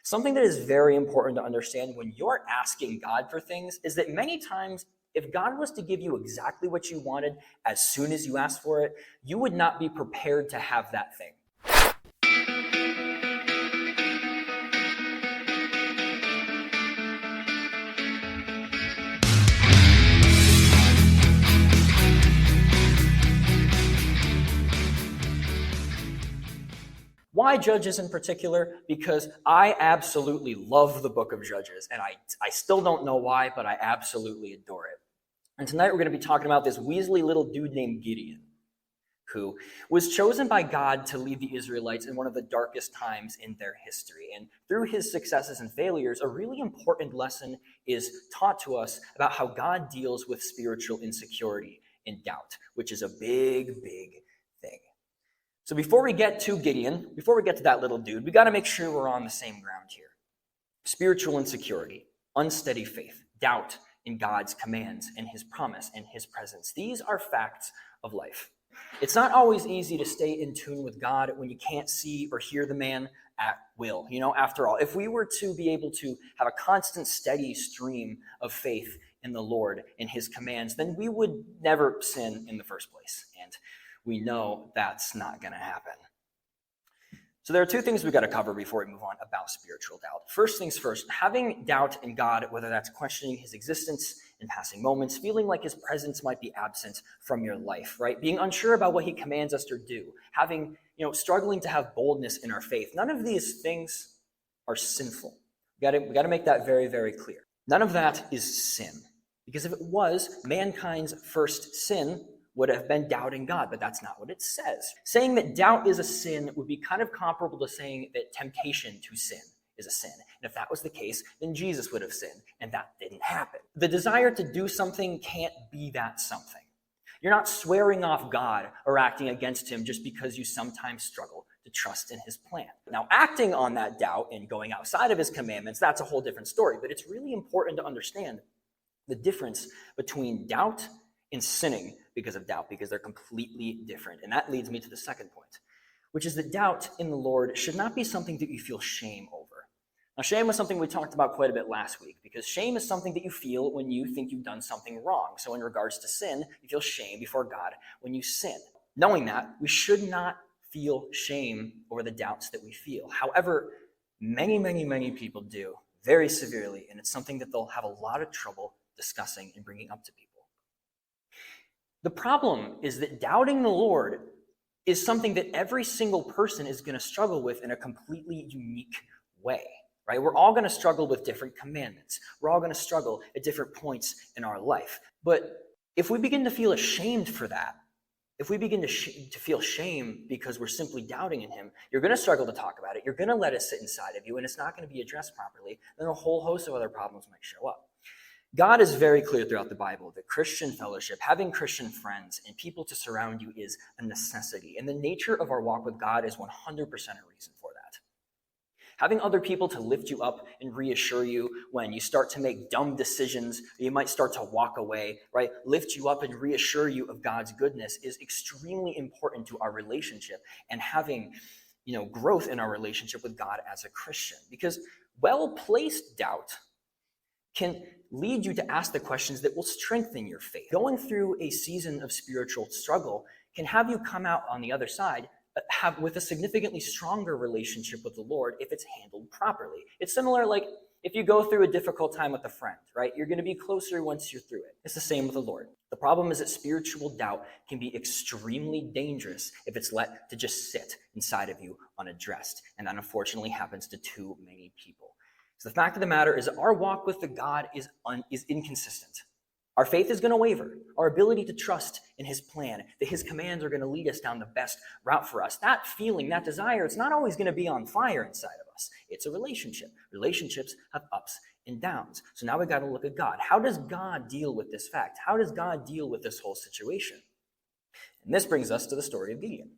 Something that is very important to understand when you're asking God for things is that many times, if God was to give you exactly what you wanted as soon as you asked for it, you would not be prepared to have that thing. Why Judges in particular? Because I absolutely love the book of Judges, and I still don't know why, but I absolutely adore it. And tonight we're going to be talking about this weaselly little dude named Gideon, who was chosen by God to lead the Israelites in one of the darkest times in their history. And through his successes and failures, a really important lesson is taught to us about how God deals with spiritual insecurity and doubt, which is a big, big thing. So before we get to Gideon, before we get to that little dude, we got to make sure we're on the same ground here. Spiritual insecurity, unsteady faith, doubt in God's commands and his promise and his presence. These are facts of life. It's not always easy to stay in tune with God when you can't see or hear the man at will. After all, if we were to be able to have a constant, steady stream of faith in the Lord and his commands, then we would never sin in the first place. And we know that's not going to happen. So there are two things we've got to cover before we move on about spiritual doubt. First things first, having doubt in God, whether that's questioning his existence in passing moments, feeling like his presence might be absent from your life, right? Being unsure about what he commands us to do, having, struggling to have boldness in our faith. None of these things are sinful. We got to make that very, very clear. None of that is sin. Because if it was, mankind's first sin would have been doubting God, but that's not what it says. Saying that doubt is a sin would be kind of comparable to saying that temptation to sin is a sin. And if that was the case, then Jesus would have sinned, and that didn't happen. The desire to do something can't be that something. You're not swearing off God or acting against him just because you sometimes struggle to trust in his plan. Now, acting on that doubt and going outside of his commandments, that's a whole different story, but it's really important to understand the difference between doubt and sinning because of doubt, because they're completely different. And that leads me to the second point, which is that doubt in the Lord should not be something that you feel shame over. Now, shame was something we talked about quite a bit last week, because shame is something that you feel when you think you've done something wrong. So in regards to sin, you feel shame before God when you sin. Knowing that, we should not feel shame over the doubts that we feel. However, many, many, many people do very severely, and it's something that they'll have a lot of trouble discussing and bringing up to people. The problem is that doubting the Lord is something that every single person is going to struggle with in a completely unique way, right? We're all going to struggle with different commandments. We're all going to struggle at different points in our life. But if we begin to feel ashamed for that, if we begin to feel shame because we're simply doubting in him, you're going to struggle to talk about it. You're going to let it sit inside of you, and it's not going to be addressed properly. Then a whole host of other problems might show up. God is very clear throughout the Bible that Christian fellowship, having Christian friends and people to surround you is a necessity. And the nature of our walk with God is 100% a reason for that. Having other people to lift you up and reassure you when you start to make dumb decisions, you might start to walk away, right? Lift you up and reassure you of God's goodness is extremely important to our relationship and having, growth in our relationship with God as a Christian. Because well-placed doubt can lead you to ask the questions that will strengthen your faith. Going through a season of spiritual struggle can have you come out on the other side with a significantly stronger relationship with the Lord if it's handled properly. It's similar like if you go through a difficult time with a friend, right? You're going to be closer once you're through it. It's the same with the Lord. The problem is that spiritual doubt can be extremely dangerous if it's let to just sit inside of you unaddressed. And that unfortunately happens to too many people. So the fact of the matter is our walk with the God is inconsistent. Our faith is going to waver. Our ability to trust in his plan, that his commands are going to lead us down the best route for us. That feeling, that desire, it's not always going to be on fire inside of us. It's a relationship. Relationships have ups and downs. So now we've got to look at God. How does God deal with this fact? How does God deal with this whole situation? And this brings us to the story of Gideon,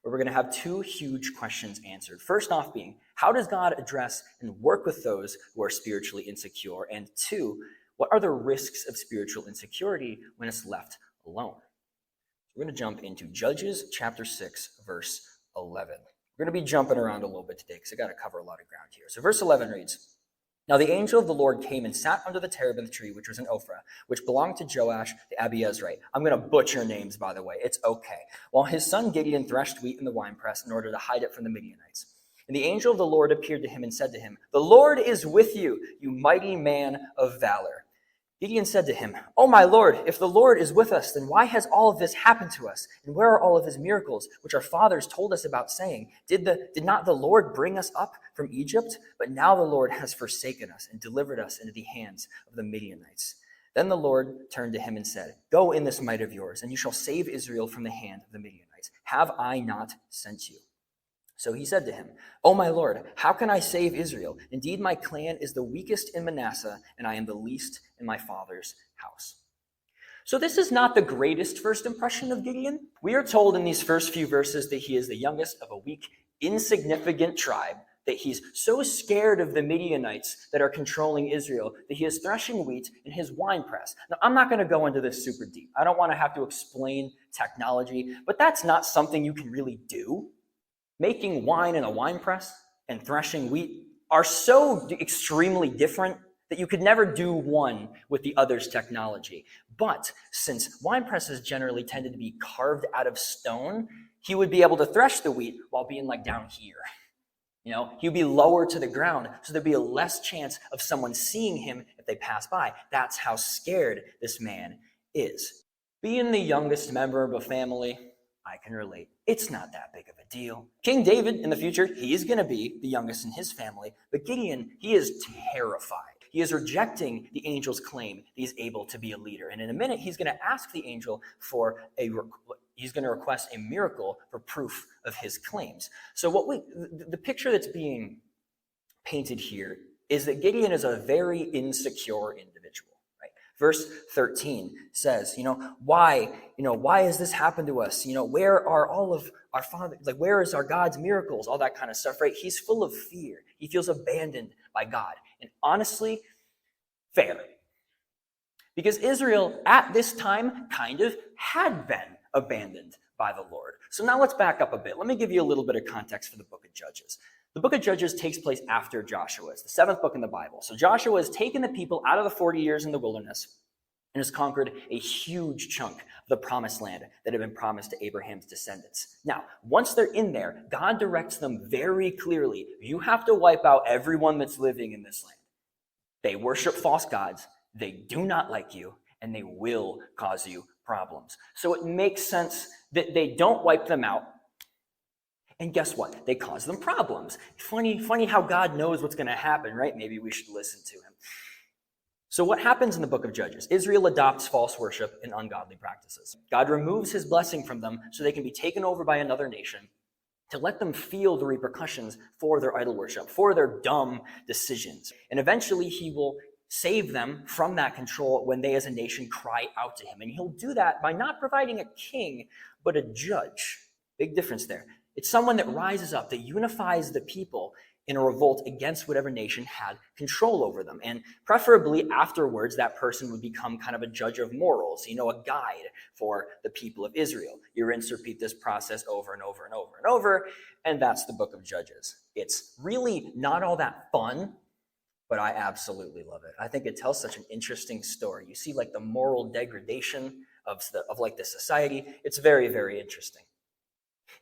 where we're going to have two huge questions answered. First off being, how does God address and work with those who are spiritually insecure? And two, what are the risks of spiritual insecurity when it's left alone? We're going to jump into Judges chapter 6, verse 11. We're going to be jumping around a little bit today because I got to cover a lot of ground here. So verse 11 reads, "Now the angel of the Lord came and sat under the terebinth tree, which was in Ophrah, which belonged to Joash the Abiezrite." I'm going to butcher names, by the way. It's okay. "While his son Gideon threshed wheat in the winepress in order to hide it from the Midianites. And the angel of the Lord appeared to him and said to him, 'The Lord is with you, you mighty man of valor.' Gideon said to him, 'Oh my Lord, if the Lord is with us, then why has all of this happened to us? And where are all of his miracles, which our fathers told us about, saying, Did not the Lord bring us up from Egypt? But now the Lord has forsaken us and delivered us into the hands of the Midianites.' Then the Lord turned to him and said, 'Go in this might of yours, and you shall save Israel from the hand of the Midianites. Have I not sent you?' So he said to him, 'O my Lord, how can I save Israel? Indeed, my clan is the weakest in Manasseh, and I am the least in my father's house.'" So this is not the greatest first impression of Gideon. We are told in these first few verses that he is the youngest of a weak, insignificant tribe, that he's so scared of the Midianites that are controlling Israel that he is threshing wheat in his winepress. Now, I'm not going to go into this super deep. I don't want to have to explain technology, but that's not something you can really do. Making wine in a wine press and threshing wheat are so extremely different that you could never do one with the other's technology. But since wine presses generally tended to be carved out of stone, he would be able to thresh the wheat while being like down here. He'd be lower to the ground, so there'd be a less chance of someone seeing him if they pass by. That's how scared this man is. Being the youngest member of a family, I can relate. It's not that big of a deal. King David, in the future, he is going to be the youngest in his family. But Gideon, he is terrified. He is rejecting the angel's claim that he's able to be a leader. And in a minute, he's going to ask the angel he's going to request a miracle for proof of his claims. So the picture that's being painted here is that Gideon is a very insecure individual. Verse 13 says, why has this happened to us? Where are all of our father, where is our God's miracles? All that kind of stuff, right? He's full of fear. He feels abandoned by God. And honestly, fair. Because Israel at this time kind of had been abandoned by the Lord. So now let's back up a bit. Let me give you a little bit of context for the book of Judges. The book of Judges takes place after Joshua. It's the seventh book in the Bible. So Joshua has taken the people out of the 40 years in the wilderness and has conquered a huge chunk of the promised land that had been promised to Abraham's descendants. Now, once they're in there, God directs them very clearly. You have to wipe out everyone that's living in this land. They worship false gods. They do not like you, and they will cause you problems. So it makes sense that they don't wipe them out. And guess what? They cause them problems. Funny how God knows what's going to happen, right? Maybe we should listen to him. So what happens in the book of Judges? Israel adopts false worship and ungodly practices. God removes his blessing from them so they can be taken over by another nation to let them feel the repercussions for their idol worship, for their dumb decisions. And eventually he will save them from that control when they as a nation cry out to him. And he'll do that by not providing a king, but a judge. Big difference there. It's someone that rises up, that unifies the people in a revolt against whatever nation had control over them. And preferably afterwards, that person would become kind of a judge of morals, a guide for the people of Israel. You rinse, repeat this process over and over and over and over, and that's the book of Judges. It's really not all that fun, but I absolutely love it. I think it tells such an interesting story. You see the moral degradation of the society. It's very, very interesting.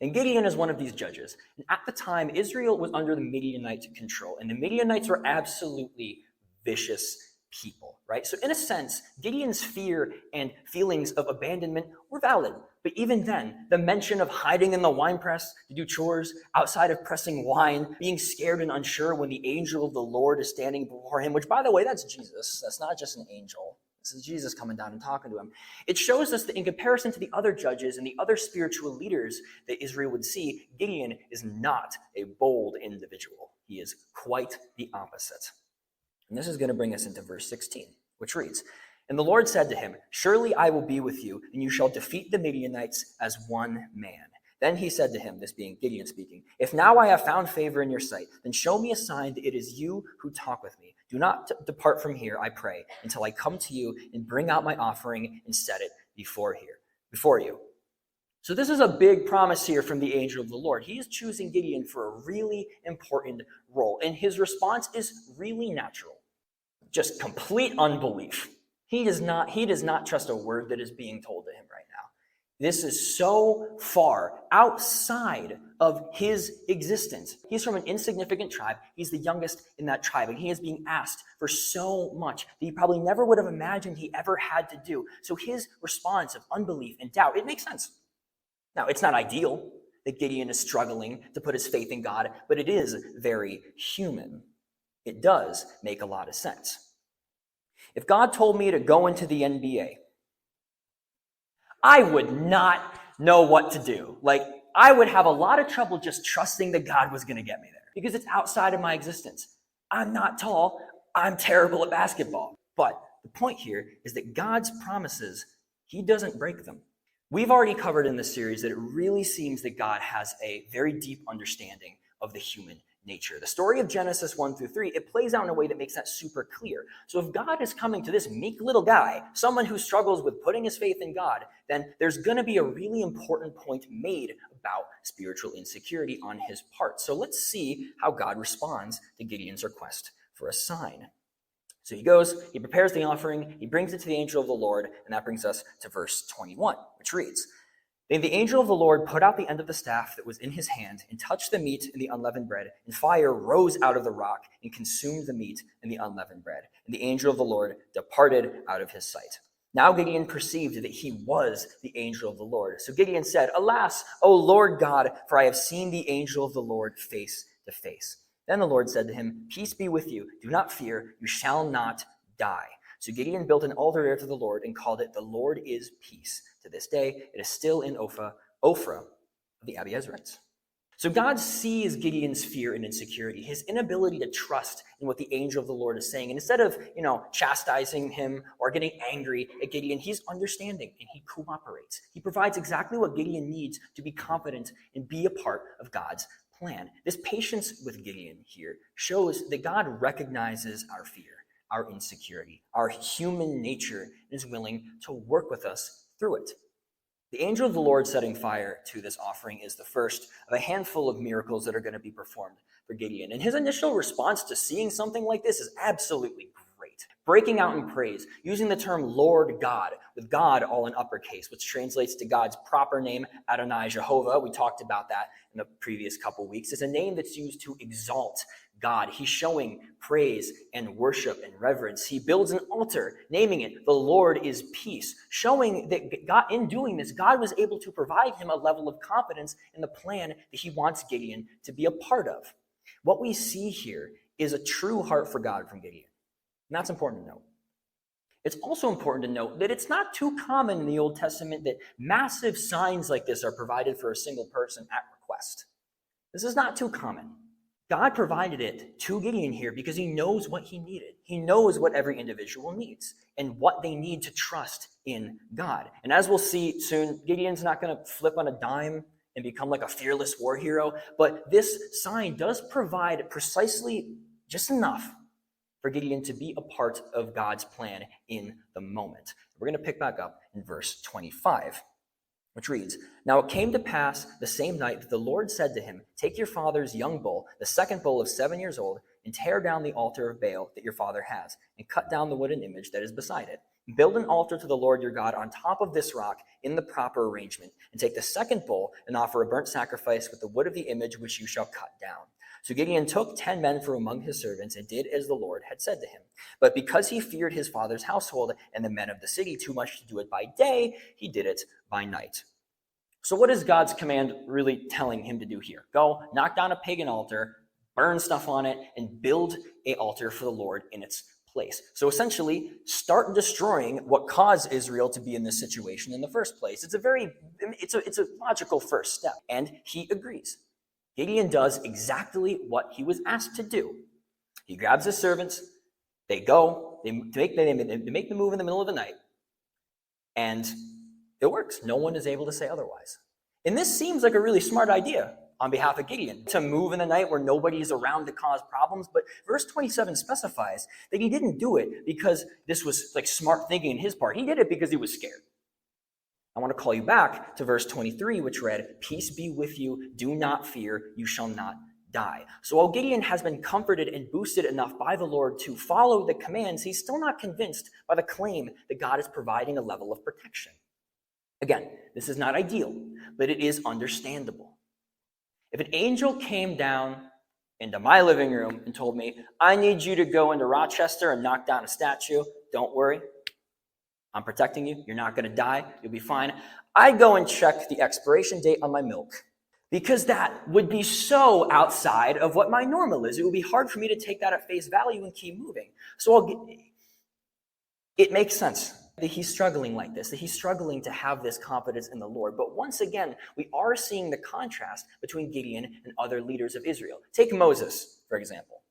And Gideon is one of these judges. And at the time, Israel was under the Midianite control. And the Midianites were absolutely vicious people, right? So in a sense, Gideon's fear and feelings of abandonment were valid. But even then, the mention of hiding in the winepress to do chores, outside of pressing wine, being scared and unsure when the angel of the Lord is standing before him, which, by the way, that's Jesus. That's not just an angel. This is Jesus coming down and talking to him. It shows us that in comparison to the other judges and the other spiritual leaders that Israel would see, Gideon is not a bold individual. He is quite the opposite. And this is going to bring us into verse 16, which reads, "And the Lord said to him, 'Surely I will be with you, and you shall defeat the Midianites as one man.' Then he said to him," this being Gideon speaking, "If now I have found favor in your sight, then show me a sign that it is you who talk with me. Do not depart from here, I pray, until I come to you and bring out my offering and set it before you." So this is a big promise here from the angel of the Lord. He is choosing Gideon for a really important role, and his response is really natural. Just complete unbelief. He does not trust a word that is being told to him right now. This is so far outside of his existence. He's from an insignificant tribe. He's the youngest in that tribe, and he is being asked for so much that he probably never would have imagined he ever had to do. So his response of unbelief and doubt, it makes sense. Now, it's not ideal that Gideon is struggling to put his faith in God, but it is very human. It does make a lot of sense. If God told me to go into the NBA, I would not know what to do. I would have a lot of trouble just trusting that God was going to get me there because it's outside of my existence. I'm not tall. I'm terrible at basketball. But the point here is that God's promises, he doesn't break them. We've already covered in this series that it really seems that God has a very deep understanding of the human nature. The story of Genesis 1 through 3, it plays out in a way that makes that super clear. So if God is coming to this meek little guy, someone who struggles with putting his faith in God, then there's going to be a really important point made about spiritual insecurity on his part. So let's see how God responds to Gideon's request for a sign. So he goes, he prepares the offering, he brings it to the angel of the Lord, and that brings us to verse 21, which reads, Then the angel of the Lord put out the end of the staff that was in his hand and touched the meat and the unleavened bread, and fire rose out of the rock and consumed the meat and the unleavened bread. And the angel of the Lord departed out of his sight. Now Gideon perceived that he was the angel of the Lord. So Gideon said, Alas, O Lord God, for I have seen the angel of the Lord face to face. Then the Lord said to him, Peace be with you. Do not fear. You shall not die. So Gideon built an altar there to the Lord and called it, The Lord is Peace. To this day, it is still in Ophrah of the Abiezrites. So God sees Gideon's fear and insecurity, his inability to trust in what the angel of the Lord is saying. And instead of, chastising him or getting angry at Gideon, he's understanding and he cooperates. He provides exactly what Gideon needs to be confident and be a part of God's plan. This patience with Gideon here shows that God recognizes our fear, our insecurity, our human nature, and is willing to work with us through it. The angel of the Lord setting fire to this offering is the first of a handful of miracles that are going to be performed for Gideon. And his initial response to seeing something like this is absolutely great. Breaking out in praise, using the term Lord God, with God all in uppercase, which translates to God's proper name, Adonai Jehovah. We talked about that in the previous couple weeks. It's a name that's used to exalt God. He's showing praise and worship and reverence. He builds an altar, naming it, The Lord is Peace, showing that God, in doing this, God was able to provide him a level of confidence in the plan that he wants Gideon to be a part of. What we see here is a true heart for God from Gideon. And that's important to note. It's also important to note that it's not too common in the Old Testament that massive signs like this are provided for a single person at request. This is not too common. God provided it to Gideon here because he knows what he needed. He knows what every individual needs and what they need to trust in God. And as we'll see soon, Gideon's not going to flip on a dime and become like a fearless war hero, but this sign does provide precisely just enough for Gideon to be a part of God's plan in the moment. We're going to pick back up in verse 25. Which reads, Now it came to pass the same night that the Lord said to him, Take your father's young bull, the second bull of 7 years old, and tear down the altar of Baal that your father has, and cut down the wooden image that is beside it. Build an altar to the Lord your God on top of this rock in the proper arrangement, and take the second bull and offer a burnt sacrifice with the wood of the image which you shall cut down. So Gideon took 10 men from among his servants and did as the Lord had said to him. But because he feared his father's household and the men of the city too much to do it by day, he did it by night. So what is God's command really telling him to do here? Go, knock down a pagan altar, burn stuff on it, and build an altar for the Lord in its place. So essentially, start destroying what caused Israel to be in this situation in the first place. It's a logical first step, and he agrees. Gideon does exactly what he was asked to do. He grabs his servants, they go, they make the move in the middle of the night, and it works. No one is able to say otherwise. And this seems like a really smart idea on behalf of Gideon, to move in the night where nobody is around to cause problems. But verse 27 specifies that he didn't do it because this was like smart thinking on his part. He did it because he was scared. I want to call you back to verse 23, which read, "Peace be with you, do not fear, you shall not die." So while Gideon has been comforted and boosted enough by the Lord to follow the commands, he's still not convinced by the claim that God is providing a level of protection. Again, this is not ideal, but it is understandable. If an angel came down into my living room and told me, "I need you to go into Rochester and knock down a statue," don't worry, I'm protecting you. You're not going to die. You'll be fine. I go and check the expiration date on my milk because that would be so outside of what my normal is. It would be hard for me to take that at face value and keep moving. So it makes sense that he's struggling like this, that he's struggling to have this confidence in the Lord. But once again, we are seeing the contrast between Gideon and other leaders of Israel. Take Moses, for example.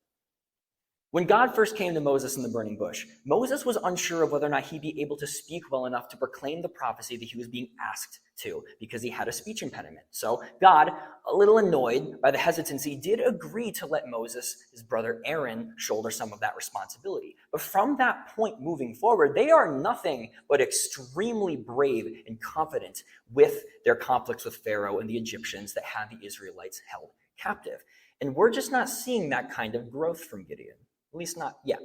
When God first came to Moses in the burning bush, Moses was unsure of whether or not he'd be able to speak well enough to proclaim the prophecy that he was being asked to because he had a speech impediment. So God, a little annoyed by the hesitancy, did agree to let Moses, his brother Aaron, shoulder some of that responsibility. But from that point moving forward, they are nothing but extremely brave and confident with their conflicts with Pharaoh and the Egyptians that had the Israelites held captive. And we're just not seeing that kind of growth from Gideon. At least not yet.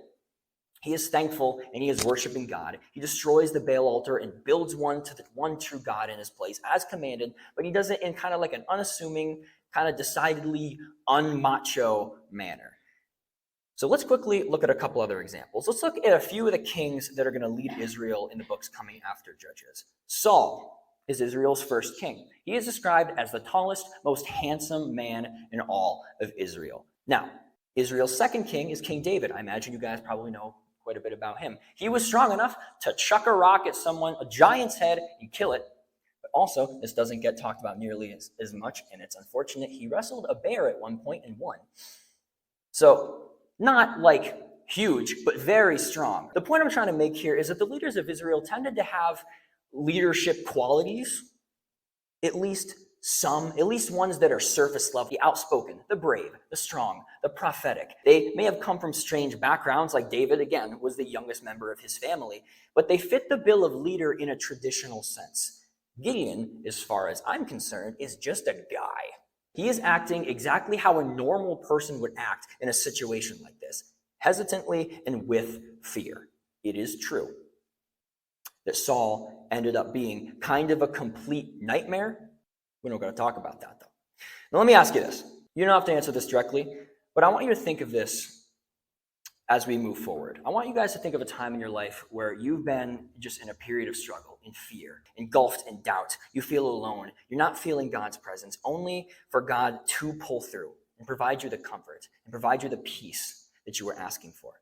He is thankful and he is worshiping God. He destroys the Baal altar and builds one to the one true God in his place as commanded, but he does it in kind of like an unassuming, kind of decidedly unmacho manner. So let's quickly look at a couple other examples. Let's look at a few of the kings that are going to lead Israel in the books coming after Judges. Saul is Israel's first king. He is described as the tallest, most handsome man in all of Israel. Now, Israel's second king is King David. I imagine you guys probably know quite a bit about him. He was strong enough to chuck a rock at someone, a giant's head, and kill it. But also, this doesn't get talked about nearly as much, and it's unfortunate. He wrestled a bear at one point and won. So, not like huge, but very strong. The point I'm trying to make here is that the leaders of Israel tended to have leadership qualities, at least ones that are surface level, the outspoken, the brave, the strong, the prophetic. They may have come from strange backgrounds, like David, again, was the youngest member of his family, but they fit the bill of leader in a traditional sense. Gideon, as far as I'm concerned, is just a guy. He is acting exactly how a normal person would act in a situation like this, hesitantly and with fear. It is true that Saul ended up being kind of a complete nightmare. We're not going to talk about that, though. Now, let me ask you this. You don't have to answer this directly, but I want you to think of this as we move forward. I want you guys to think of a time in your life where you've been just in a period of struggle, in fear, engulfed in doubt. You feel alone. You're not feeling God's presence, only for God to pull through and provide you the comfort and provide you the peace that you were asking for.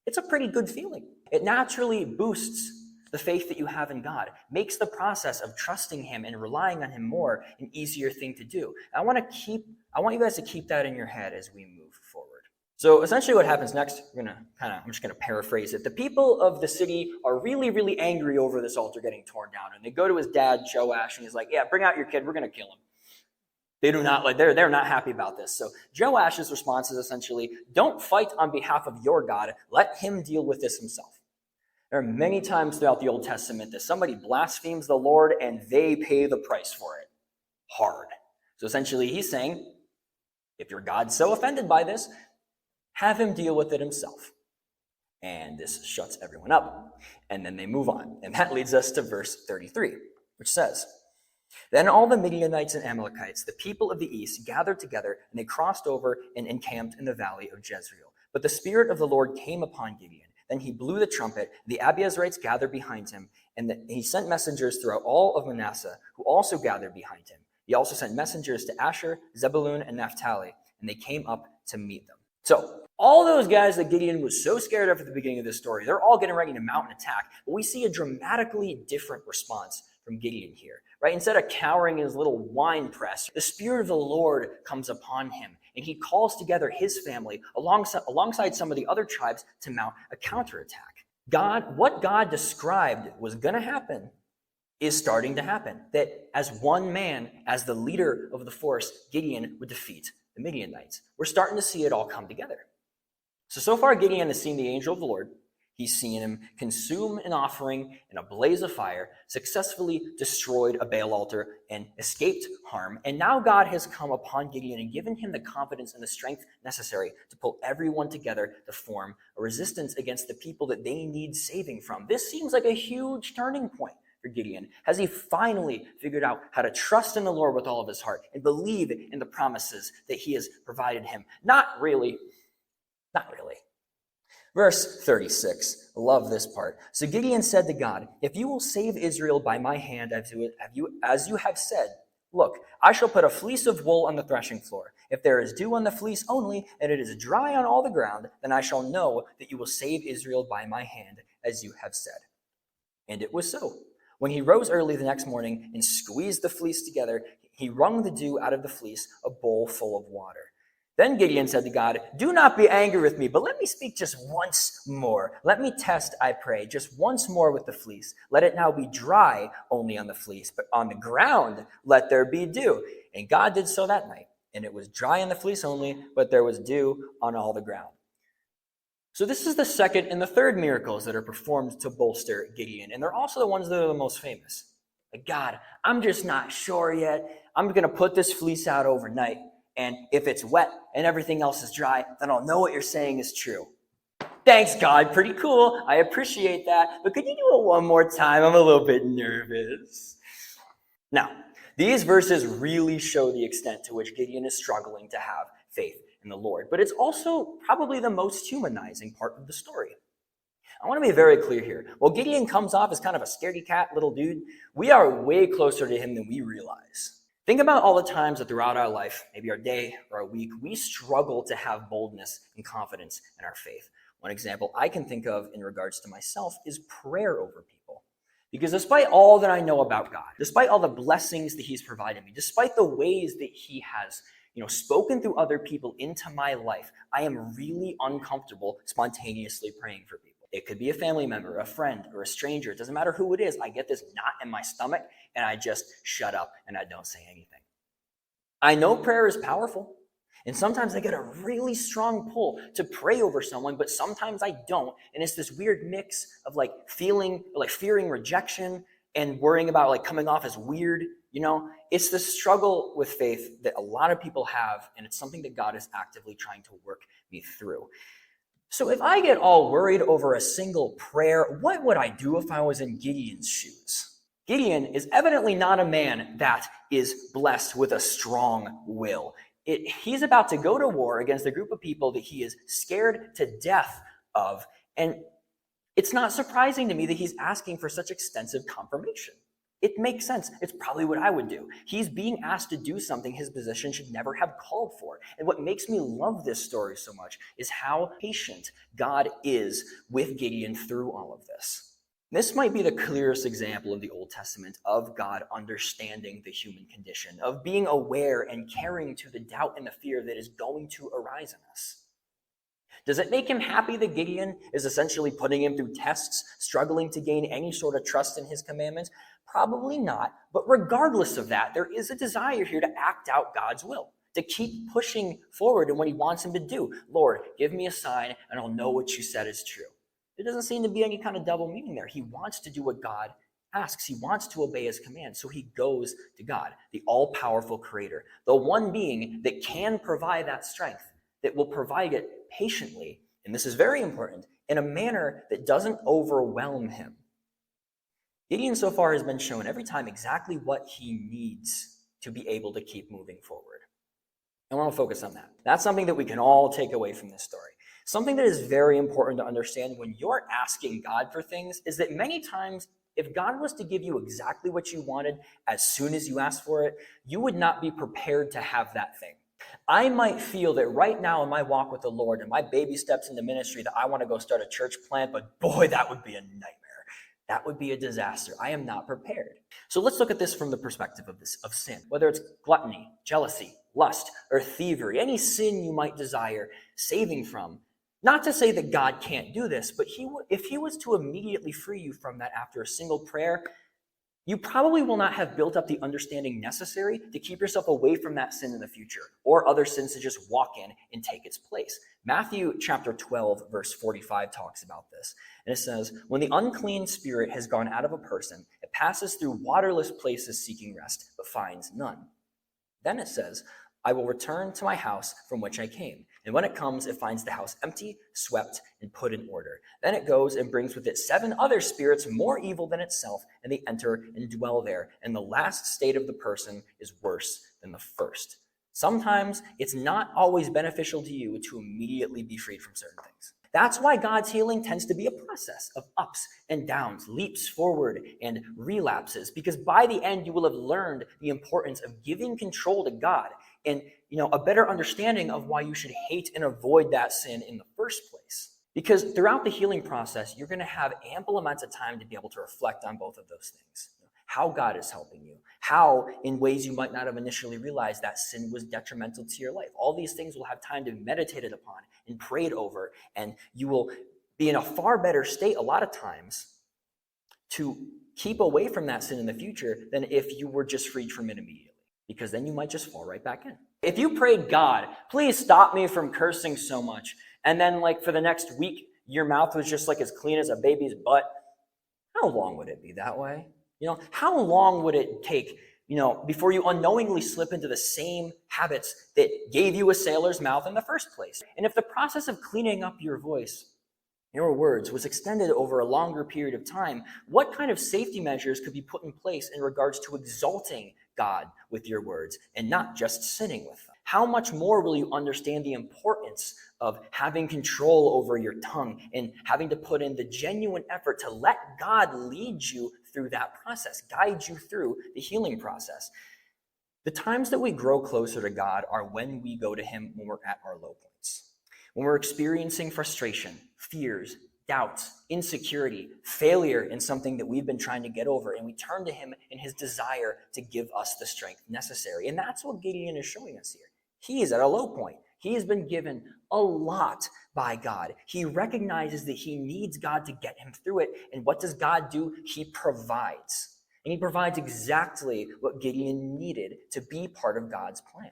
It's a pretty good feeling. It naturally boosts the faith that you have in God, makes the process of trusting him and relying on him more an easier thing to do. I want you guys to keep that in your head as we move forward. So essentially what happens next, I'm just going to paraphrase it. The people of the city are really, really angry over this altar getting torn down. And they go to his dad, Joash, and he's like, "Yeah, bring out your kid. We're going to kill him." They're not happy about this. So Joash's response is essentially, "Don't fight on behalf of your God. Let him deal with this himself." There are many times throughout the Old Testament that somebody blasphemes the Lord and they pay the price for it. Hard. So essentially he's saying, if your God's so offended by this, have him deal with it himself. And this shuts everyone up. And then they move on. And that leads us to verse 33, which says, "Then all the Midianites and Amalekites, the people of the east, gathered together, and they crossed over and encamped in the valley of Jezreel. But the Spirit of the Lord came upon Gideon. Then he blew the trumpet, the Abiezrites gathered behind him, and he sent messengers throughout all of Manasseh, who also gathered behind him. He also sent messengers to Asher, Zebulun, and Naphtali, and they came up to meet them." So, all those guys that Gideon was so scared of at the beginning of this story, they're all getting ready to mount an attack. But we see a dramatically different response from Gideon here, right? Instead of cowering in his little wine press, the Spirit of the Lord comes upon him, and he calls together his family alongside some of the other tribes to mount a counterattack. What God described was going to happen is starting to happen. That as one man, as the leader of the force, Gideon would defeat the Midianites. We're starting to see it all come together. So far Gideon has seen the angel of the Lord. He's seen him consume an offering in a blaze of fire, successfully destroyed a Baal altar, and escaped harm. And now God has come upon Gideon and given him the confidence and the strength necessary to pull everyone together to form a resistance against the people that they need saving from. This seems like a huge turning point for Gideon. Has he finally figured out how to trust in the Lord with all of his heart and believe in the promises that he has provided him? Not really. Not really. Verse 36, love this part. So Gideon said to God, if you will save Israel by my hand, as you have said, look, I shall put a fleece of wool on the threshing floor. If there is dew on the fleece only, and it is dry on all the ground, then I shall know that you will save Israel by my hand, as you have said. And it was so. When he rose early the next morning and squeezed the fleece together, he wrung the dew out of the fleece, a bowl full of water. Then Gideon said to God, do not be angry with me, but let me speak just once more. Let me test, I pray, just once more with the fleece. Let it now be dry only on the fleece, but on the ground let there be dew. And God did so that night. And it was dry on the fleece only, but there was dew on all the ground. So this is the second and the third miracles that are performed to bolster Gideon. And they're also the ones that are the most famous. Like, God, I'm just not sure yet. I'm going to put this fleece out overnight. And if it's wet and everything else is dry, then I'll know what you're saying is true. Thanks, God. Pretty cool. I appreciate that. But could you do it one more time? I'm a little bit nervous. Now, these verses really show the extent to which Gideon is struggling to have faith in the Lord. But it's also probably the most humanizing part of the story. I want to be very clear here. While Gideon comes off as kind of a scaredy cat little dude, we are way closer to him than we realize. Think about all the times that throughout our life, maybe our day or our week, we struggle to have boldness and confidence in our faith. One example I can think of in regards to myself is prayer over people. Because despite all that I know about God, despite all the blessings that he's provided me, despite the ways that he has spoken through other people into my life, I am really uncomfortable spontaneously praying for people. It could be a family member, a friend, or a stranger. It doesn't matter who it is. I get this knot in my stomach, and I just shut up and I don't say anything. I know prayer is powerful, and sometimes I get a really strong pull to pray over someone, but sometimes I don't. And it's this weird mix of fearing rejection and worrying about coming off as weird. It's the struggle with faith that a lot of people have, and it's something that God is actively trying to work me through. So if I get all worried over a single prayer, what would I do if I was in Gideon's shoes? Gideon is evidently not a man that is blessed with a strong will. He's about to go to war against a group of people that he is scared to death of. And it's not surprising to me that he's asking for such extensive confirmation. It makes sense. It's probably what I would do. He's being asked to do something his position should never have called for. And what makes me love this story so much is how patient God is with Gideon through all of this. This might be the clearest example in the Old Testament of God understanding the human condition, of being aware and caring to the doubt and the fear that is going to arise in us. Does it make him happy that Gideon is essentially putting him through tests, struggling to gain any sort of trust in his commandments? Probably not. But regardless of that, there is a desire here to act out God's will, to keep pushing forward in what he wants him to do. Lord, give me a sign and I'll know what you said is true. There doesn't seem to be any kind of double meaning there. He wants to do what God asks. He wants to obey his command. So he goes to God, the all-powerful creator, the one being that can provide that strength, that will provide it patiently, and this is very important, in a manner that doesn't overwhelm him. Gideon so far has been shown every time exactly what he needs to be able to keep moving forward. I want to focus on that. That's something that we can all take away from this story. Something that is very important to understand when you're asking God for things is that many times, if God was to give you exactly what you wanted as soon as you asked for it, you would not be prepared to have that thing. I might feel that right now in my walk with the Lord and my baby steps into ministry that I want to go start a church plant, but boy, that would be a nightmare. That would be a disaster. I am not prepared. So let's look at this from the perspective of sin. Whether it's gluttony, jealousy, lust, or thievery, any sin you might desire saving from. Not to say that God can't do this, but if he was to immediately free you from that after a single prayer, you probably will not have built up the understanding necessary to keep yourself away from that sin in the future, or other sins to just walk in and take its place. Matthew chapter 12, verse 45 talks about this. And it says, when the unclean spirit has gone out of a person, it passes through waterless places seeking rest, but finds none. Then it says, I will return to my house from which I came. And when it comes, it finds the house empty, swept, and put in order. Then it goes and brings with it 7 other spirits more evil than itself, and they enter and dwell there. And the last state of the person is worse than the first. Sometimes it's not always beneficial to you to immediately be freed from certain things. That's why God's healing tends to be a process of ups and downs, leaps forward and relapses, because by the end you will have learned the importance of giving control to God and a better understanding of why you should hate and avoid that sin in the first place. Because throughout the healing process, you're going to have ample amounts of time to be able to reflect on both of those things. How God is helping you, how in ways you might not have initially realized that sin was detrimental to your life. All these things will have time to be meditated upon and prayed over, and you will be in a far better state a lot of times to keep away from that sin in the future than if you were just freed from it immediately, because then you might just fall right back in. If you prayed, God, please stop me from cursing so much, and then for the next week, your mouth was just as clean as a baby's butt, how long would it be that way? How long would it take, before you unknowingly slip into the same habits that gave you a sailor's mouth in the first place? And if the process of cleaning up your voice, your words, was extended over a longer period of time, what kind of safety measures could be put in place in regards to exalting God with your words and not just sinning with them? How much more will you understand the importance of having control over your tongue and having to put in the genuine effort to let God lead you through that process, guide you through the healing process? The times that we grow closer to God are when we go to Him when we're at our low points. When we're experiencing frustration, fears, doubts, insecurity, failure in something that we've been trying to get over, and we turn to Him in His desire to give us the strength necessary. And that's what Gideon is showing us here. He is at a low point. He has been given a lot by God. He recognizes that he needs God to get him through it. And what does God do? He provides. And he provides exactly what Gideon needed to be part of God's plan.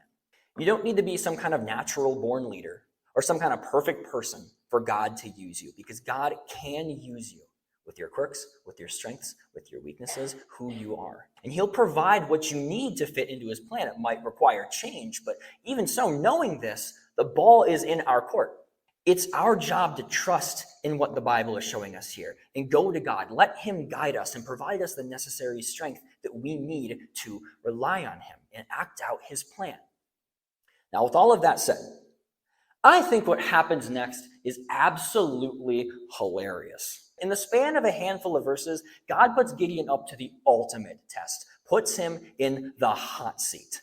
You don't need to be some kind of natural born leader or some kind of perfect person for God to use you, because God can use you with your quirks, with your strengths, with your weaknesses, who you are. And he'll provide what you need to fit into his plan. It might require change, but even so, knowing this, the ball is in our court. It's our job to trust in what the Bible is showing us here and go to God. Let him guide us and provide us the necessary strength that we need to rely on him and act out his plan. Now, with all of that said, I think what happens next is absolutely hilarious. In the span of a handful of verses, God puts Gideon up to the ultimate test, puts him in the hot seat.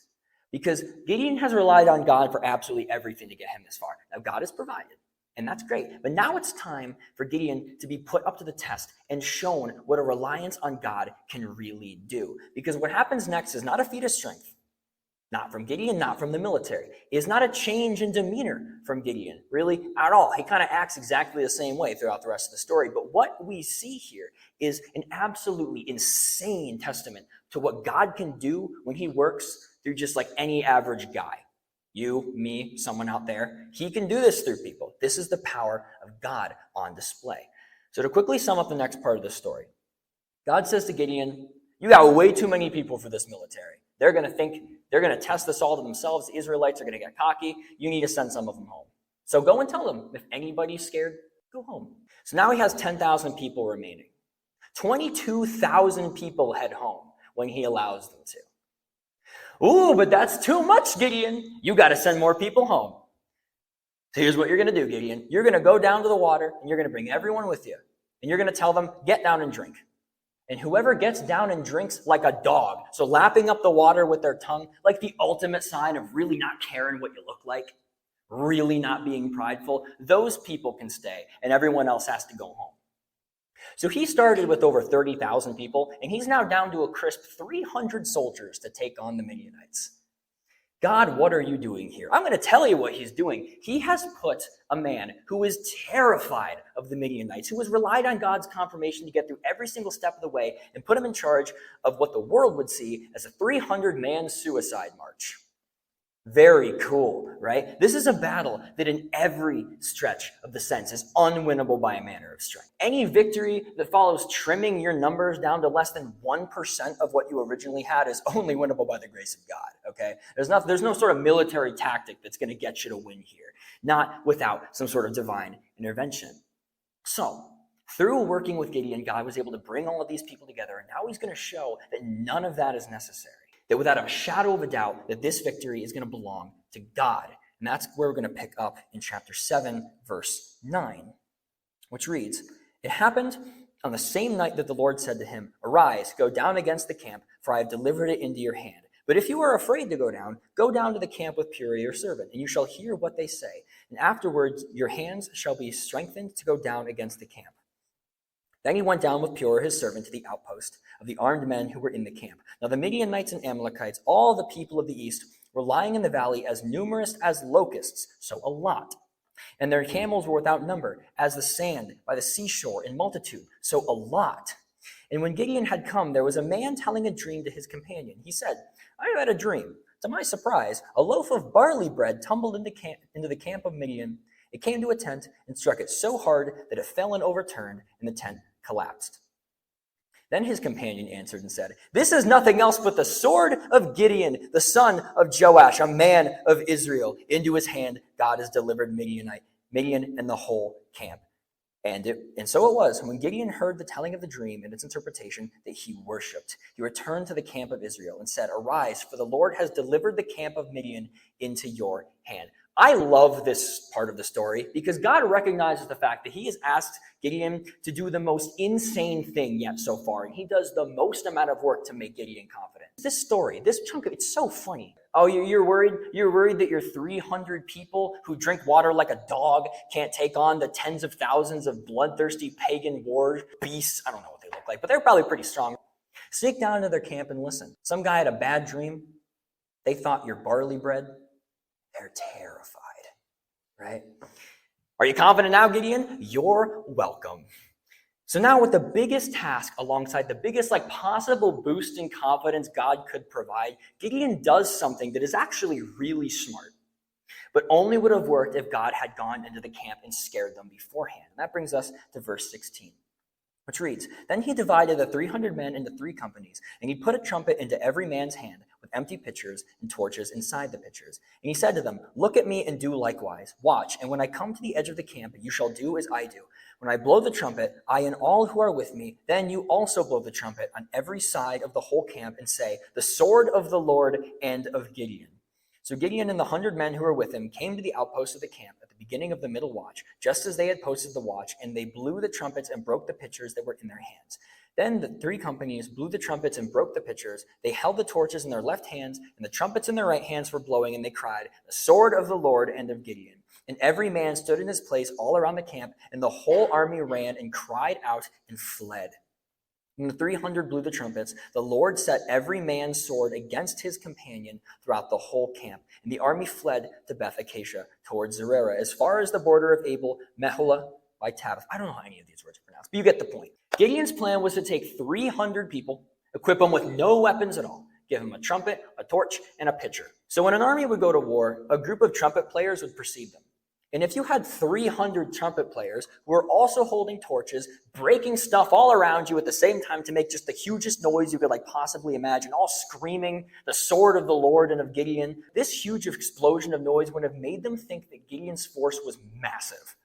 Because Gideon has relied on God for absolutely everything to get him this far. Now, God has provided, and that's great. But now it's time for Gideon to be put up to the test and shown what a reliance on God can really do. Because what happens next is not a feat of strength. Not from Gideon, not from the military. It is not a change in demeanor from Gideon, really, at all. He kind of acts exactly the same way throughout the rest of the story. But what we see here is an absolutely insane testament to what God can do when he works through just like any average guy. You, me, someone out there. He can do this through people. This is the power of God on display. So to quickly sum up the next part of the story, God says to Gideon, you got way too many people for this military. They're going to test this all to themselves. The Israelites are going to get cocky. You need to send some of them home. So go and tell them, if anybody's scared, go home. So now he has 10,000 people remaining. 22,000 people head home when he allows them to. Ooh, but that's too much, Gideon. You got to send more people home. So here's what you're going to do, Gideon. You're going to go down to the water, and you're going to bring everyone with you. And you're going to tell them, get down and drink. And whoever gets down and drinks like a dog, so lapping up the water with their tongue, like the ultimate sign of really not caring what you look like, really not being prideful, those people can stay, and everyone else has to go home. So he started with over 30,000 people, and he's now down to a crisp 300 soldiers to take on the Midianites. God, what are you doing here? I'm going to tell you what he's doing. He has put a man who is terrified of the Midianites, who has relied on God's confirmation to get through every single step of the way, and put him in charge of what the world would see as a 300-man suicide march. Very cool, right? This is a battle that in every stretch of the sense is unwinnable by a manner of strength. Any victory that follows trimming your numbers down to less than 1% of what you originally had is only winnable by the grace of God, okay? There's no sort of military tactic that's going to get you to win here, not without some sort of divine intervention. So, through working with Gideon, God was able to bring all of these people together, and now he's going to show that none of that is necessary. That without a shadow of a doubt, that this victory is going to belong to God. And that's where we're going to pick up in chapter 7, verse 9, which reads, "It happened on the same night that the Lord said to him, 'Arise, go down against the camp, for I have delivered it into your hand. But if you are afraid to go down to the camp with Purah your servant, and you shall hear what they say. And afterwards your hands shall be strengthened to go down against the camp.' Then he went down with Purah his servant to the outpost of the armed men who were in the camp. Now the Midianites and Amalekites, all the people of the east, were lying in the valley as numerous as locusts, so a lot. And their camels were without number, as the sand by the seashore in multitude, so a lot. And when Gideon had come, there was a man telling a dream to his companion. He said, 'I have had a dream. To my surprise, a loaf of barley bread tumbled into the camp of Midian. It came to a tent and struck it so hard that it fell and overturned, and the tent collapsed.' Then his companion answered and said, 'This is nothing else but the sword of Gideon, the son of Joash, a man of Israel. Into his hand God has delivered Midian and the whole camp.' And so it was, when Gideon heard the telling of the dream and its interpretation, that he worshipped. He returned to the camp of Israel and said, 'Arise, for the Lord has delivered the camp of Midian into your hand.'" I love this part of the story because God recognizes the fact that he has asked Gideon to do the most insane thing yet so far, and he does the most amount of work to make Gideon confident. This story, this chunk of it's so funny. Oh, you're worried? You're worried that your 300 people who drink water like a dog can't take on the tens of thousands of bloodthirsty pagan war beasts? I don't know what they look like, but they're probably pretty strong. Sneak down into their camp and listen. Some guy had a bad dream. They thought you're barley bread. They're terrified, right? Are you confident now, Gideon? You're welcome. So now with the biggest task alongside the biggest possible boost in confidence God could provide, Gideon does something that is actually really smart, but only would have worked if God had gone into the camp and scared them beforehand. And that brings us to verse 16. Which reads, "Then he divided the 300 men into 3 companies, and he put a trumpet into every man's hand with empty pitchers and torches inside the pitchers. And he said to them, 'Look at me and do likewise. Watch, and when I come to the edge of the camp, you shall do as I do. When I blow the trumpet, I and all who are with me, then you also blow the trumpet on every side of the whole camp and say, the sword of the Lord and of Gideon.' So Gideon and the 100 men who were with him came to the outpost of the camp at the beginning of the middle watch, just as they had posted the watch, and they blew the trumpets and broke the pitchers that were in their hands. Then the 3 companies blew the trumpets and broke the pitchers. They held the torches in their left hands, and the trumpets in their right hands were blowing, and they cried, 'The sword of the Lord and of Gideon.' And every man stood in his place all around the camp, and the whole army ran and cried out and fled. When the 300 blew the trumpets, the Lord set every man's sword against his companion throughout the whole camp. And the army fled to Beth Acacia towards Zerera, as far as the border of Abel Meholah by Tabbath." I don't know how any of these words are pronounced, but you get the point. Gideon's plan was to take 300 people, equip them with no weapons at all, give them a trumpet, a torch, and a pitcher. So when an army would go to war, a group of trumpet players would precede them. And if you had 300 trumpet players who were also holding torches, breaking stuff all around you at the same time to make just the hugest noise you could possibly imagine, all screaming, "The sword of the Lord and of Gideon," this huge explosion of noise would have made them think that Gideon's force was massive.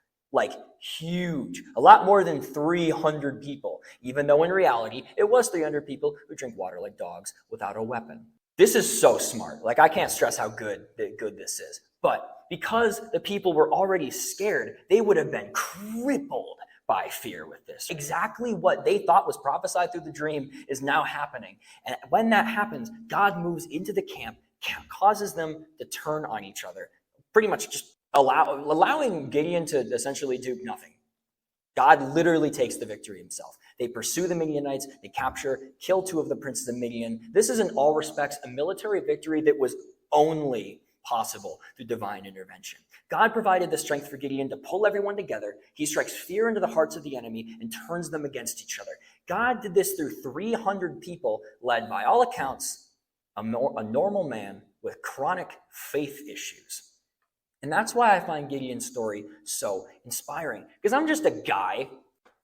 Huge. A lot more than 300 people, even though in reality, it was 300 people who drink water like dogs without a weapon. This is so smart. I can't stress how good this is. But because the people were already scared, they would have been crippled by fear with this. Exactly what they thought was prophesied through the dream is now happening. And when that happens, God moves into the camp, causes them to turn on each other, pretty much just allowing Gideon to essentially do nothing. God literally takes the victory himself. They pursue the Midianites, they capture, kill 2 of the princes of Midian. This is in all respects a military victory that was only possible through divine intervention. God provided the strength for Gideon to pull everyone together. He strikes fear into the hearts of the enemy and turns them against each other. God did this through 300 people led, by all accounts, a normal man with chronic faith issues. And that's why I find Gideon's story so inspiring. Because I'm just a guy,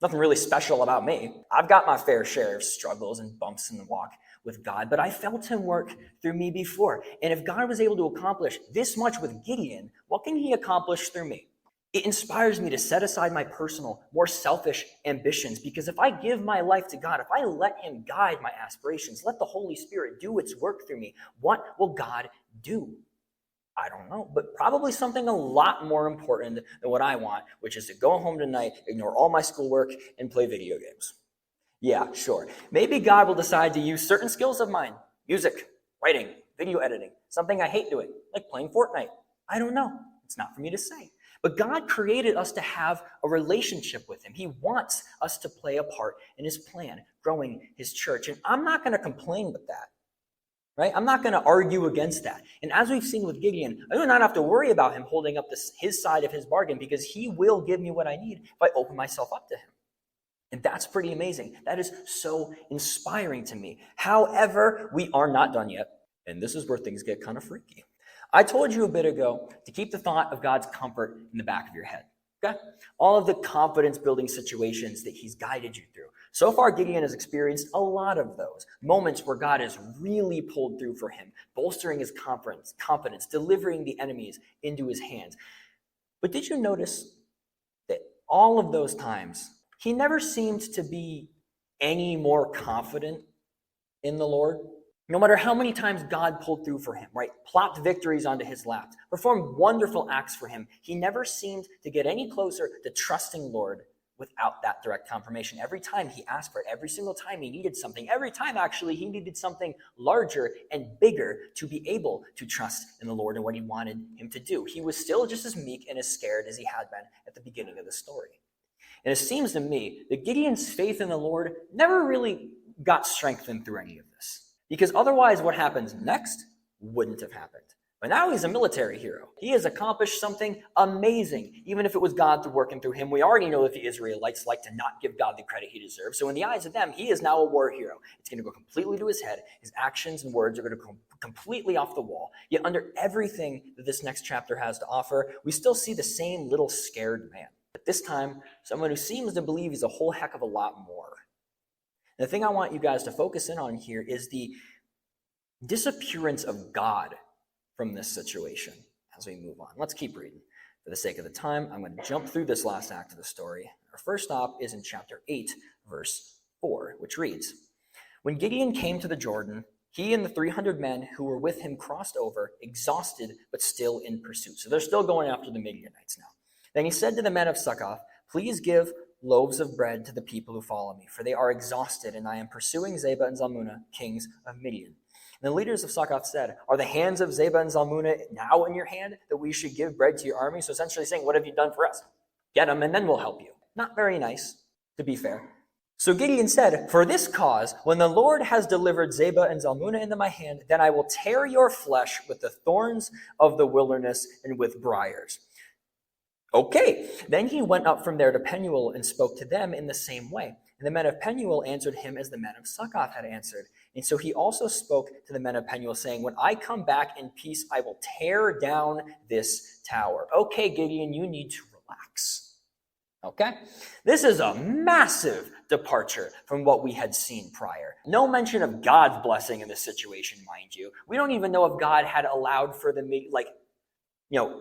nothing really special about me. I've got my fair share of struggles and bumps in the walk with God, but I felt him work through me before. And if God was able to accomplish this much with Gideon, what can he accomplish through me? It inspires me to set aside my personal, more selfish ambitions, because if I give my life to God, if I let him guide my aspirations, let the Holy Spirit do its work through me, what will God do? I don't know, but probably something a lot more important than what I want, which is to go home tonight, ignore all my schoolwork, and play video games. Yeah, sure. Maybe God will decide to use certain skills of mine, music, writing, video editing, something I hate doing, like playing Fortnite. I don't know. It's not for me to say. But God created us to have a relationship with him. He wants us to play a part in his plan, growing his church. And I'm not going to complain with that. Right? I'm not going to argue against that. And as we've seen with Gideon, I do not have to worry about him holding up his side of his bargain, because he will give me what I need if I open myself up to him. And that's pretty amazing. That is so inspiring to me. However, we are not done yet. And this is where things get kind of freaky. I told you a bit ago to keep the thought of God's comfort in the back of your head. Okay? All of the confidence building situations that he's guided you through. So far, Gideon has experienced a lot of those moments where God has really pulled through for him, bolstering his confidence, delivering the enemies into his hands. But did you notice that all of those times, he never seemed to be any more confident in the Lord? No matter how many times God pulled through for him, right? Plopped victories onto his lap, performed wonderful acts for him, he never seemed to get any closer to trusting Lord without that direct confirmation. Every time he asked for it, every single time he needed something, every time actually he needed something larger and bigger to be able to trust in the Lord and what he wanted him to do. He was still just as meek and as scared as he had been at the beginning of the story. And it seems to me that Gideon's faith in the Lord never really got strengthened through any of this. Because otherwise what happens next wouldn't have happened. But now he's a military hero. He has accomplished something amazing, even if it was God working through him. We already know that the Israelites like to not give God the credit he deserves. So in the eyes of them, he is now a war hero. It's going to go completely to his head. His actions and words are going to go completely off the wall. Yet under everything that this next chapter has to offer, we still see the same little scared man. But this time, someone who seems to believe he's a whole heck of a lot more. And the thing I want you guys to focus in on here is the disappearance of God from this situation as we move on. Let's keep reading. For the sake of the time, I'm going to jump through this last act of the story. Our first stop is in chapter 8, verse 4, which reads, "When Gideon came to the Jordan, he and the 300 men who were with him crossed over, exhausted but still in pursuit." So they're still going after the Midianites now. "Then he said to the men of Succoth, 'Please give loaves of bread to the people who follow me, for they are exhausted, and I am pursuing Zebah and Zalmunna, kings of Midian.' And the leaders of Succoth said, 'Are the hands of Zebah and Zalmunna now in your hand, that we should give bread to your army?'" So essentially saying, what have you done for us? Get them, and then we'll help you. Not very nice, to be fair. So Gideon said, "For this cause, when the Lord has delivered Zebah and Zalmunna into my hand, then I will tear your flesh with the thorns of the wilderness and with briars." Okay, then he went up from there to Penuel and spoke to them in the same way. And the men of Penuel answered him as the men of Succoth had answered. And so he also spoke to the men of Penuel, saying, "When I come back in peace, I will tear down this tower." Okay, Gideon, you need to relax. Okay? This is a massive departure from what we had seen prior. No mention of God's blessing in this situation, mind you. We don't even know if God had allowed for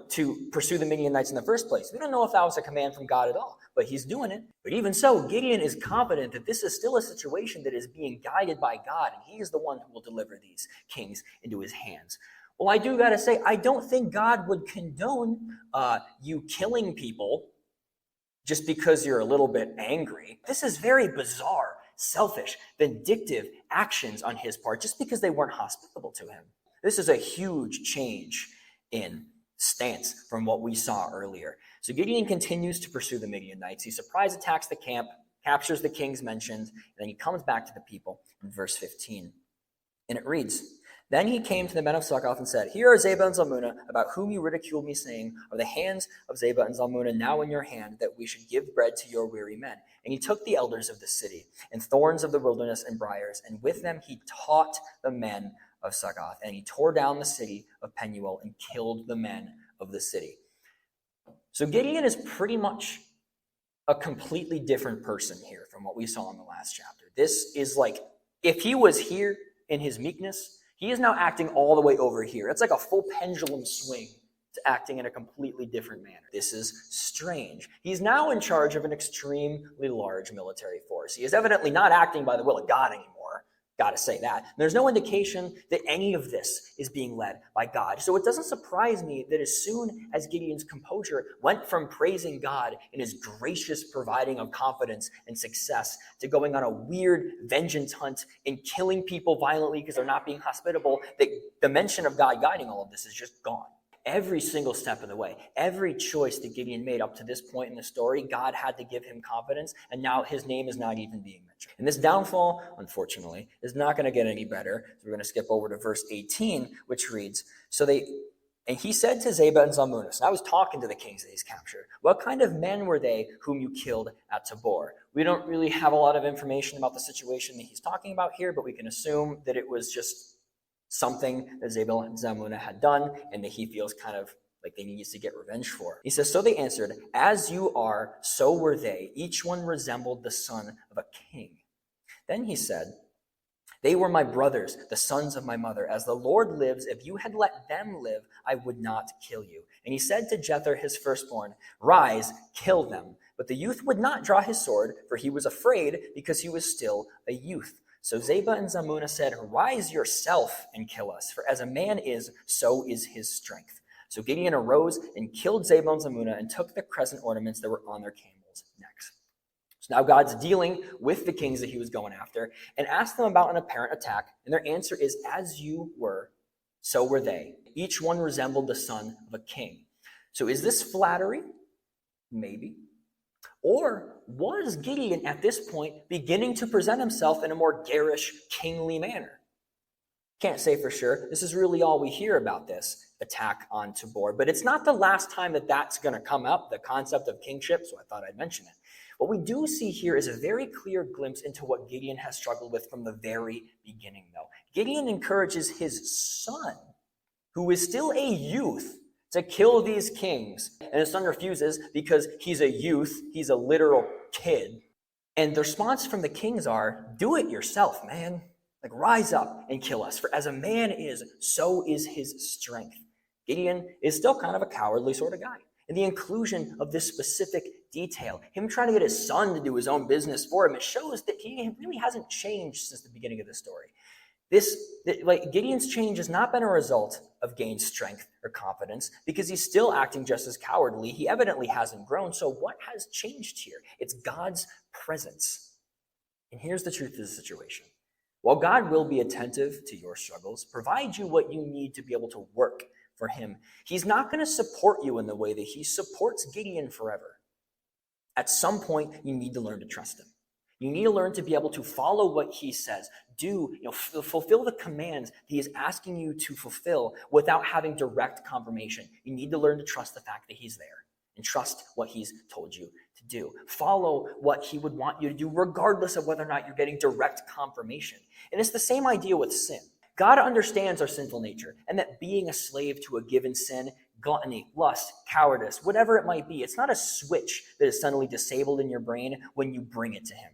to pursue the Midianites in the first place. We don't know if that was a command from God at all, but he's doing it. But even so, Gideon is confident that this is still a situation that is being guided by God, and he is the one who will deliver these kings into his hands. Well, I do got to say, I don't think God would condone you killing people just because you're a little bit angry. This is very bizarre, selfish, vindictive actions on his part just because they weren't hospitable to him. This is a huge change in stance from what we saw earlier. So Gideon continues to pursue the Midianites. He surprise attacks the camp, captures the kings mentioned, and then he comes back to the people in verse 15. And it reads, Then he came to the men of Succoth and said, Here are Zebah and Zalmunna, about whom you ridiculed me, saying, Are the hands of Zebah and Zalmunna now in your hand, that we should give bread to your weary men? And he took the elders of the city, and thorns of the wilderness and briars, and with them he taught the men of Succoth. And he tore down the city of Penuel and killed the men of the city. So Gideon is pretty much a completely different person here from what we saw in the last chapter. This is like, if he was here in his meekness, he is now acting all the way over here. It's like a full pendulum swing to acting in a completely different manner. This is strange. He's now in charge of an extremely large military force. He is evidently not acting by the will of God anymore. Got to say that. There's no indication that any of this is being led by God. So it doesn't surprise me that as soon as Gideon's composure went from praising God in his gracious providing of confidence and success to going on a weird vengeance hunt and killing people violently because they're not being hospitable, that the mention of God guiding all of this is just gone. Every single step of the way, every choice that Gideon made up to this point in the story, God had to give him confidence, and now his name is not even being mentioned. And this downfall, unfortunately, is not going to get any better. So we're going to skip over to verse 18, which reads, And he said to Zebah and Zalmunna, so I was talking to the kings that he's captured, what kind of men were they whom you killed at Tabor? We don't really have a lot of information about the situation that he's talking about here, but we can assume that it was just something that Zebah and Zalmunna had done, and that he feels kind of like they needs to get revenge for. He says, So they answered, As you are, so were they. Each one resembled the son of a king. Then he said, They were my brothers, the sons of my mother. As the Lord lives, if you had let them live, I would not kill you. And he said to Jether, his firstborn, Rise, kill them. But the youth would not draw his sword, for he was afraid, because he was still a youth. So Zebah and Zalmunna said, Rise yourself and kill us, for as a man is, so is his strength. So Gideon arose and killed Zebah and Zalmunna and took the crescent ornaments that were on their camels' necks. So now God's dealing with the kings that he was going after and asked them about an apparent attack, and their answer is, As you were, so were they. Each one resembled the son of a king. So is this flattery? Maybe. Or was Gideon at this point beginning to present himself in a more garish, kingly manner? Can't say for sure. This is really all we hear about this attack on Tabor. But it's not the last time that that's going to come up, the concept of kingship, so I thought I'd mention it. What we do see here is a very clear glimpse into what Gideon has struggled with from the very beginning, though. Gideon encourages his son, who is still a youth, to kill these kings. And his son refuses because he's a youth, he's a literal kid. And the response from the kings are, Do it yourself, man. Like, rise up and kill us. For as a man is, so is his strength. Gideon is still kind of a cowardly sort of guy. And the inclusion of this specific detail, him trying to get his son to do his own business for him, it shows that he really hasn't changed since the beginning of the story. Gideon's change has not been a result of gained strength or confidence, because he's still acting just as cowardly. He evidently hasn't grown. So what has changed here? It's God's presence. And here's the truth of the situation. While God will be attentive to your struggles, provide you what you need to be able to work for him, he's not going to support you in the way that he supports Gideon forever. At some point, you need to learn to trust him. You need to learn to be able to follow what he says. Fulfill the commands he is asking you to fulfill without having direct confirmation. You need to learn to trust the fact that he's there and trust what he's told you to do. Follow what he would want you to do, regardless of whether or not you're getting direct confirmation. And it's the same idea with sin. God understands our sinful nature, and that being a slave to a given sin, gluttony, lust, cowardice, whatever it might be, it's not a switch that is suddenly disabled in your brain when you bring it to him.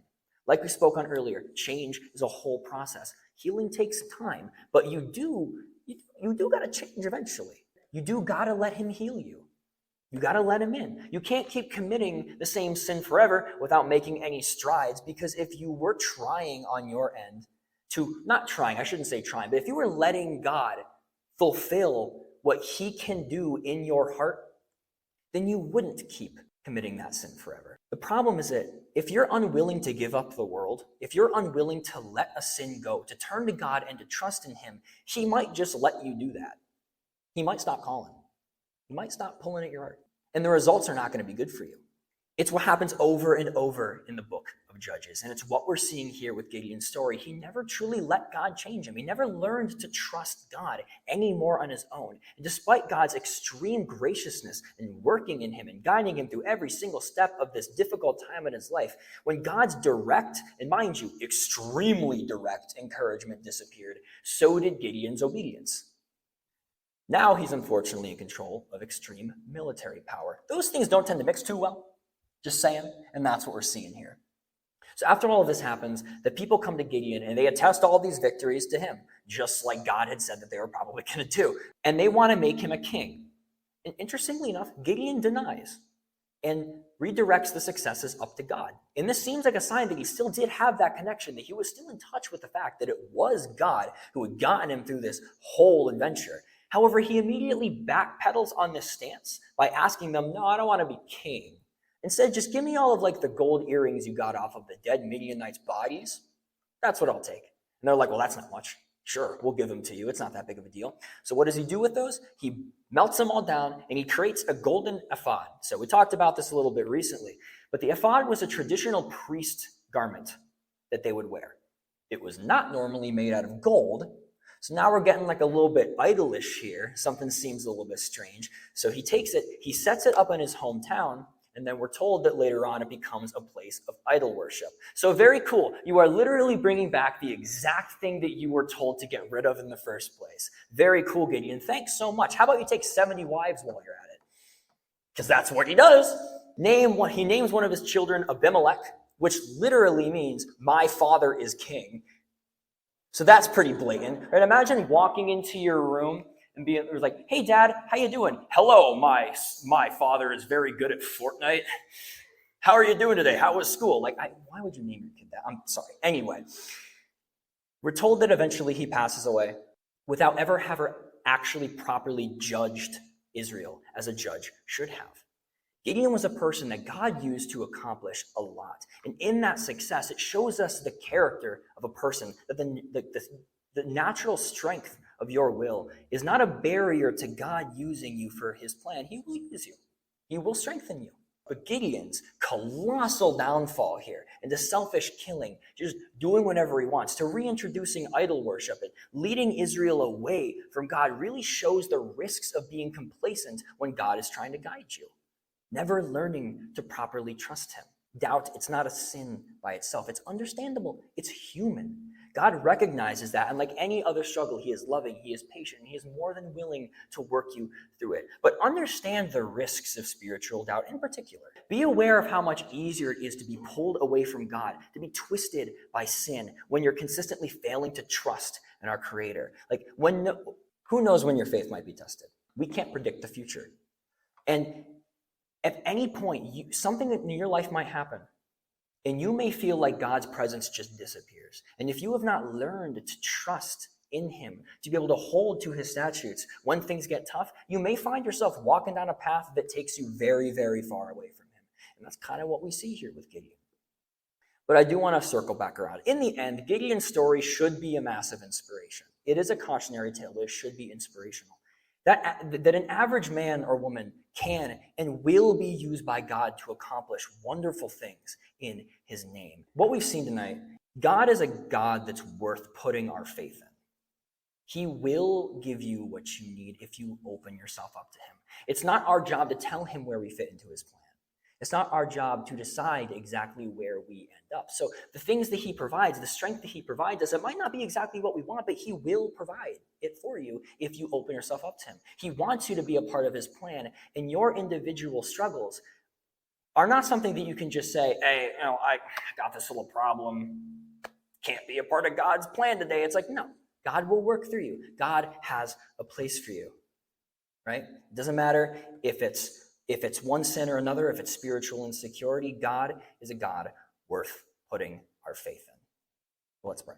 Like we spoke on earlier, change is a whole process. Healing takes time, but you do got to change eventually. You do got to let him heal you. You got to let him in. You can't keep committing the same sin forever without making any strides, because if you were trying on your end but if you were letting God fulfill what he can do in your heart, then you wouldn't keep committing that sin forever. The problem is that if you're unwilling to give up the world, if you're unwilling to let a sin go, to turn to God and to trust in him, he might just let you do that. He might stop calling. He might stop pulling at your heart. And the results are not going to be good for you. It's what happens over and over in the book of of Judges. And it's what we're seeing here with Gideon's story. He never truly let God change him. He never learned to trust God anymore on his own. And despite God's extreme graciousness and working in him and guiding him through every single step of this difficult time in his life, when God's direct, and mind you, extremely direct encouragement disappeared, so did Gideon's obedience. Now he's unfortunately in control of extreme military power. Those things don't tend to mix too well. Just saying, and that's what we're seeing here. So after all of this happens, the people come to Gideon and they attest all these victories to him, just like God had said that they were probably going to do. And they want to make him a king. And interestingly enough, Gideon denies and redirects the successes up to God. And this seems like a sign that he still did have that connection, that he was still in touch with the fact that it was God who had gotten him through this whole adventure. However, he immediately backpedals on this stance by asking them, no, I don't want to be king. Instead, just give me all of like the gold earrings you got off of the dead Midianites' bodies. That's what I'll take. And they're like, well, that's not much. Sure, we'll give them to you. It's not that big of a deal. So what does he do with those? He melts them all down and he creates a golden ephod. So we talked about this a little bit recently, but the ephod was a traditional priest garment that they would wear. It was not normally made out of gold. So now we're getting like a little bit idolish here. Something seems a little bit strange. So he takes it, he sets it up in his hometown, and then we're told that later on it becomes a place of idol worship. So very cool. You are literally bringing back the exact thing that you were told to get rid of in the first place. Very cool, Gideon. Thanks so much. How about you take 70 wives while you're at it? Because that's what he does. He names one of his children Abimelech, which literally means my father is king. So that's pretty blatant, right? Imagine walking into your room and being like, hey, Dad, how you doing? Hello, my father is very good at Fortnite. How are you doing today? How was school? Why would you name your kid that? I'm sorry. Anyway, we're told that eventually he passes away without ever actually properly judged Israel as a judge should have. Gideon was a person that God used to accomplish a lot. And in that success, it shows us the character of a person, that the natural strength of your will is not a barrier to God using you for his plan. He will use you. He will strengthen you. But Gideon's colossal downfall here into selfish killing, just doing whatever he wants, to reintroducing idol worship and leading Israel away from God really shows the risks of being complacent when God is trying to guide you. Never learning to properly trust him. Doubt, it's not a sin by itself. It's understandable. It's human. God recognizes that, and like any other struggle, he is loving, he is patient, he is more than willing to work you through it. But understand the risks of spiritual doubt in particular. Be aware of how much easier it is to be pulled away from God, to be twisted by sin when you're consistently failing to trust in our Creator. Who knows when your faith might be tested? We can't predict the future. And at any point, something in your life might happen, and you may feel like God's presence just disappears. And if you have not learned to trust in him, to be able to hold to his statutes when things get tough, you may find yourself walking down a path that takes you very, very far away from him. And that's kind of what we see here with Gideon. But I do want to circle back around. In the end, Gideon's story should be a massive inspiration. It is a cautionary tale, but it should be inspirational. That an average man or woman can and will be used by God to accomplish wonderful things in his name. What we've seen tonight, God is a God that's worth putting our faith in. He will give you what you need if you open yourself up to him. It's not our job to tell him where we fit into his plan. It's not our job to decide exactly where we end up. So the things that he provides, the strength that he provides us, it might not be exactly what we want, but he will provide it for you if you open yourself up to him. He wants you to be a part of his plan, and your individual struggles are not something that you can just say, hey, I got this little problem, can't be a part of God's plan today. It's like, no, God will work through you. God has a place for you, right? It doesn't matter if it's one sin or another, if it's spiritual insecurity, God is a God worth putting our faith in. Let's pray.